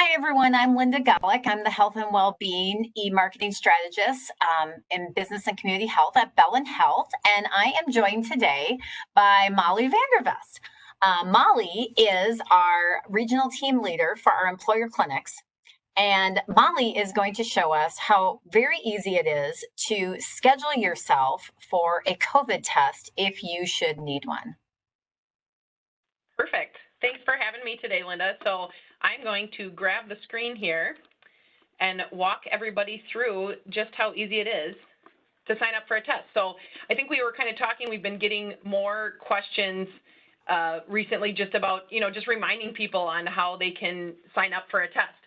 Hi, everyone. I'm Linda Golick. I'm the Health and Wellbeing e-marketing strategist in business and community health at Bellin Health, and I am joined today by Molly Vandervest. Molly is our regional team leader for our employer clinics, and Molly is going to show us how very easy it is to schedule yourself for a COVID test if you should need one. Perfect. Thanks for having me today, Linda. So I'm going to grab the screen here and walk everybody through just how easy it is to sign up for a test. So I think we were kind of talking, we've been getting more questions recently just about, just reminding people on how they can sign up for a test.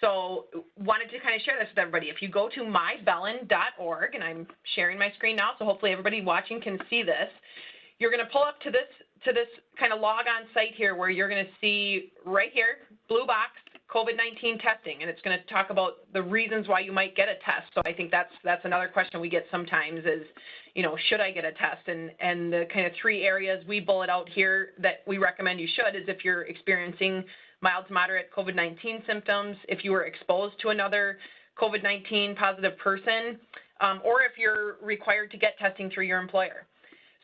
So wanted to kind of share this with everybody. If you go to MyBellin.org, and I'm sharing my screen now, so hopefully everybody watching can see this, you're going to pull up to this kind of log on site here where you're going to see right here, blue box, COVID-19 testing, and it's going to talk about the reasons why you might get a test. So I think that's another question we get sometimes is, should I get a test? And the kind of three areas we bullet out here that we recommend you should is if you're experiencing mild to moderate COVID-19 symptoms, if you were exposed to another COVID-19 positive person, or if you're required to get testing through your employer.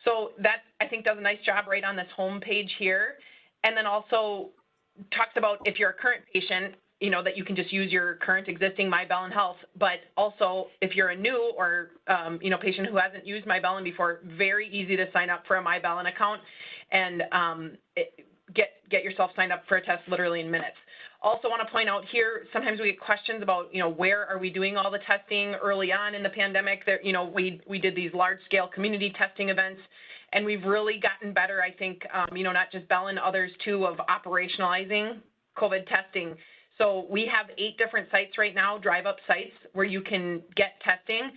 So that, I think, does a nice job right on this home page here. And then also talks about if you're a current patient, that you can just use your current existing MyBellin Health. But also, if you're a new or, patient who hasn't used MyBellin before, very easy to sign up for a MyBellin account and get yourself signed up for a test literally in minutes. Also want to point out here, sometimes we get questions about, where are we doing all the testing early on in the pandemic? There, we did these large-scale community testing events, and we've really gotten better, I think, not just Bellin, others too, of operationalizing COVID testing. So we have 8 different sites right now, drive-up sites, where you can get testing.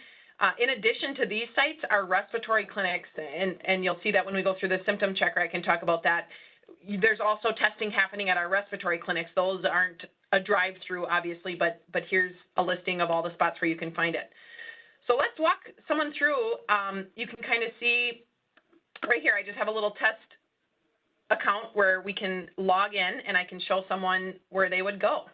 In addition to these sites, our respiratory clinics, and you'll see that when we go through the symptom checker, I can talk about that. There's also testing happening at our respiratory clinics. Those aren't a drive-through, obviously, but here's a listing of all the spots where you can find it. So let's walk someone through. You can kind of see right here, I just have a little test account where we can log in, and I can show someone where they would go.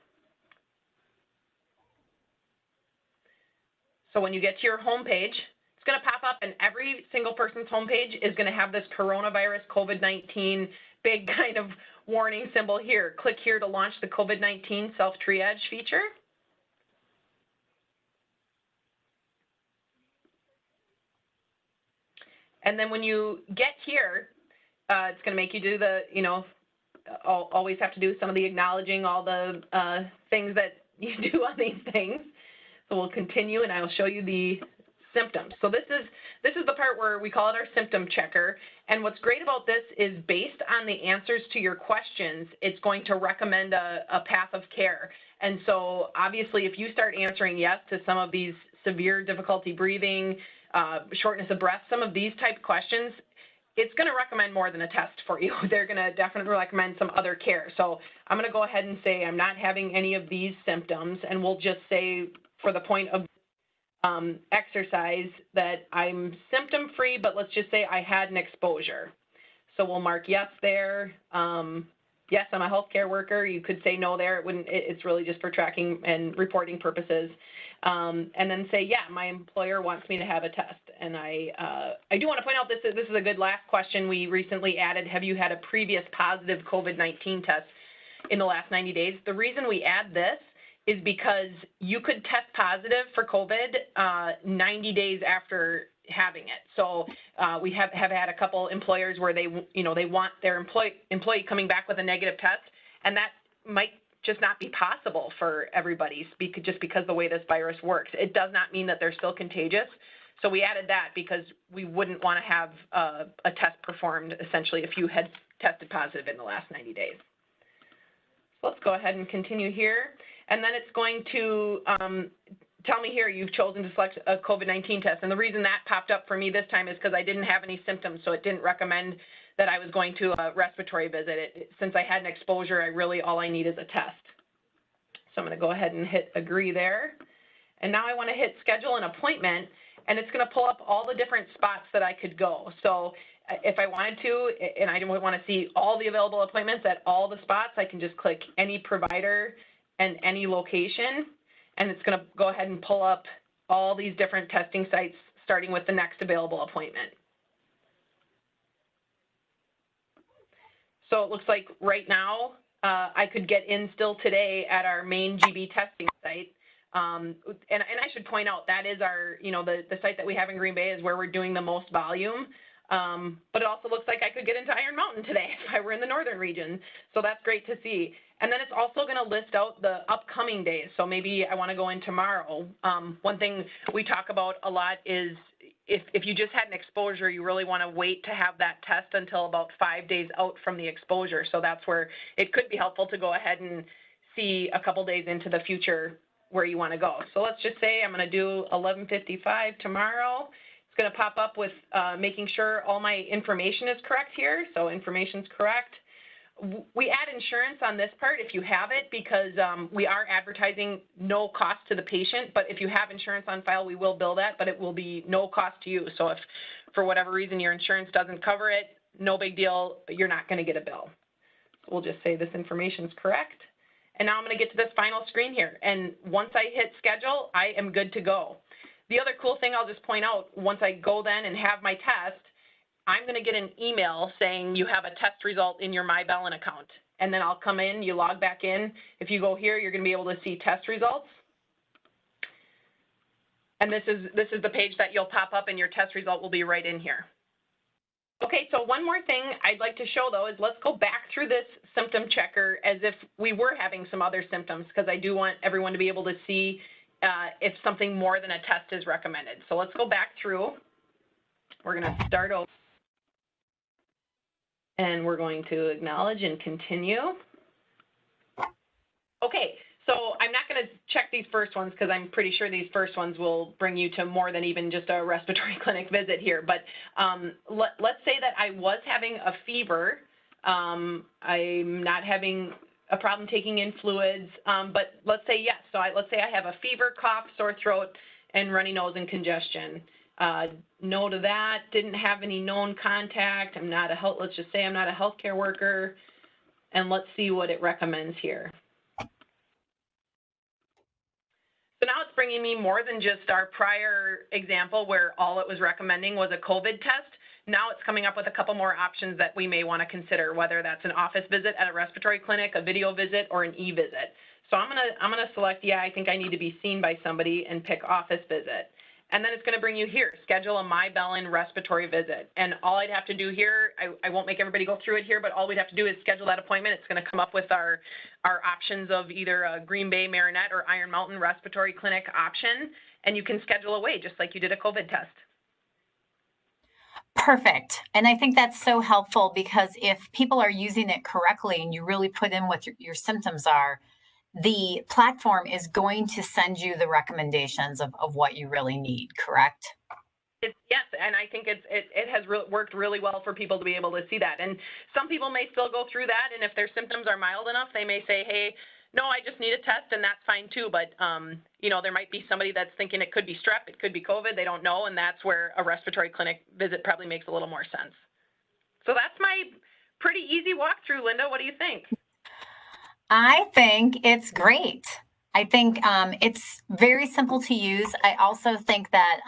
So when you get to your home page, it's going to pop up, and every single person's home page is going to have this coronavirus COVID-19 big kind of warning symbol here. Click here to launch the COVID-19 self-triage feature. And then when you get here, it's going to make you do the, always have to do some of the acknowledging all the things that you do on these things. So we'll continue, and I will show you the symptoms. So this is the part where we call it our symptom checker. And what's great about this is based on the answers to your questions, it's going to recommend a path of care. And so obviously, if you start answering yes to some of these severe difficulty breathing, shortness of breath, some of these type of questions, it's going to recommend more than a test for you. They're going to definitely recommend some other care. So I'm going to go ahead and say I'm not having any of these symptoms, and we'll just say for the point of exercise that I'm symptom free, but let's just say I had an exposure. So we'll mark yes there. Yes, I'm a healthcare worker. You could say no there. It wouldn't. It's really just for tracking and reporting purposes. And then say, yeah, my employer wants me to have a test. And I do want to point out this is a good last question we recently added. Have you had a previous positive COVID-19 test in the last 90 days? The reason we add this is because you could test positive for COVID 90 days after having it. So we have had a couple employers where they want their employee coming back with a negative test, and that might just not be possible for everybody just because the way this virus works. It does not mean that they're still contagious. So we added that because we wouldn't want to have a test performed essentially if you had tested positive in the last 90 days. So let's go ahead and continue here. And then it's going to tell me here you've chosen to select a COVID-19 test. And the reason that popped up for me this time is because I didn't have any symptoms, so it didn't recommend that I was going to a respiratory visit. Since I had an exposure, all I need is a test. So I'm going to go ahead and hit agree there. And now I want to hit schedule an appointment, and it's going to pull up all the different spots that I could go. So if I wanted to, and I didn't want to see all the available appointments at all the spots, I can just click any provider and any location, and it's going to go ahead and pull up all these different testing sites, starting with the next available appointment. So it looks like right now, I could get in still today at our main GB testing site. And I should point out that is our, the site that we have in Green Bay is where we're doing the most volume. But it also looks like I could get into Iron Mountain today if I were in the northern region. So that's great to see. And then it's also going to list out the upcoming days. So maybe I want to go in tomorrow. One thing we talk about a lot is if you just had an exposure, you really want to wait to have that test until about 5 days out from the exposure. So that's where it could be helpful to go ahead and see a couple days into the future where you want to go. So let's just say I'm going to do 11:55 tomorrow. It's going to pop up with making sure all my information is correct here. So information's correct. We add insurance on this part if you have it, because we are advertising no cost to the patient, but if you have insurance on file, we will bill that, but it will be no cost to you. So if for whatever reason your insurance doesn't cover it, no big deal, you're not going to get a bill. So we'll just say this information is correct. And now I'm going to get to this final screen here. And once I hit schedule, I am good to go. The other cool thing I'll just point out, once I go then and have my test, I'm going to get an email saying you have a test result in your MyBellin account. And then I'll come in, you log back in. If you go here, you're going to be able to see test results. And this is the page that you'll pop up, and your test result will be right in here. Okay, so one more thing I'd like to show, though, is let's go back through this symptom checker as if we were having some other symptoms, because I do want everyone to be able to see if something more than a test is recommended. So let's go back through. We're going to start over. And we're going to acknowledge and continue. Okay, so I'm not going to check these first ones because I'm pretty sure these first ones will bring you to more than even just a respiratory clinic visit here. But let's say that I was having a fever. I'm not having a problem taking in fluids, but let's say yes. So let's say I have a fever, cough, sore throat, and runny nose and congestion. No to that, didn't have any known contact. Let's just say I'm not a healthcare worker, and let's see what it recommends here. So now it's bringing me more than just our prior example where all it was recommending was a COVID test. Now it's coming up with a couple more options that we may want to consider, whether that's an office visit at a respiratory clinic, a video visit, or an e-visit. So I'm gonna select, yeah, I think I need to be seen by somebody, and pick office visit. And then it's going to bring you here, schedule a MyBellin respiratory visit. And all I'd have to do here, I won't make everybody go through it here, but all we'd have to do is schedule that appointment. It's going to come up with our options of either a Green Bay, Marinette, or Iron Mountain respiratory clinic option. And you can schedule away just like you did a COVID test. Perfect. And I think that's so helpful, because if people are using it correctly and you really put in what your symptoms are, the platform is going to send you the recommendations of what you really need, correct? Yes, and I think it has worked really well for people to be able to see that. And some people may still go through that, and if their symptoms are mild enough, they may say, hey, no, I just need a test, and that's fine too. But, there might be somebody that's thinking it could be strep, it could be COVID, they don't know, and that's where a respiratory clinic visit probably makes a little more sense. So that's my pretty easy walkthrough, Linda. What do you think? I think it's great. I think it's very simple to use. I also think that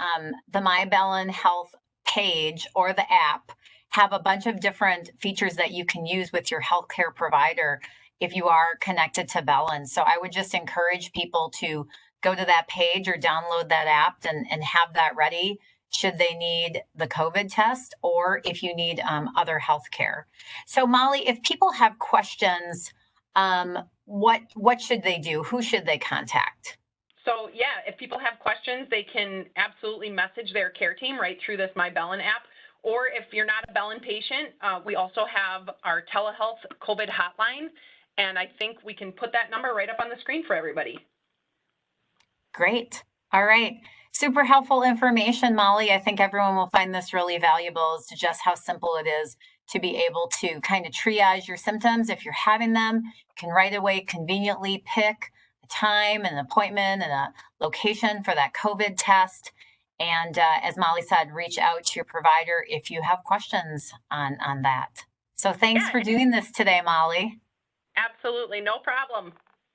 the MyBellin Health page or the app have a bunch of different features that you can use with your healthcare provider if you are connected to Bellin. So I would just encourage people to go to that page or download that app and have that ready should they need the COVID test, or if you need other healthcare. So Molly, if people have questions, what should they do? Who should they contact? So yeah, if people have questions, they can absolutely message their care team right through this MyBellin app. Or if you're not a Bellin patient, we also have our telehealth COVID hotline. And I think we can put that number right up on the screen for everybody. Great. All right. Super helpful information, Molly. I think everyone will find this really valuable as to just how simple it is to be able to kind of triage your symptoms. If you're having them, you can right away conveniently pick a time and an appointment and a location for that COVID test. And as Molly said, reach out to your provider if you have questions on that. So thanks for doing this today, Molly. Absolutely. No problem.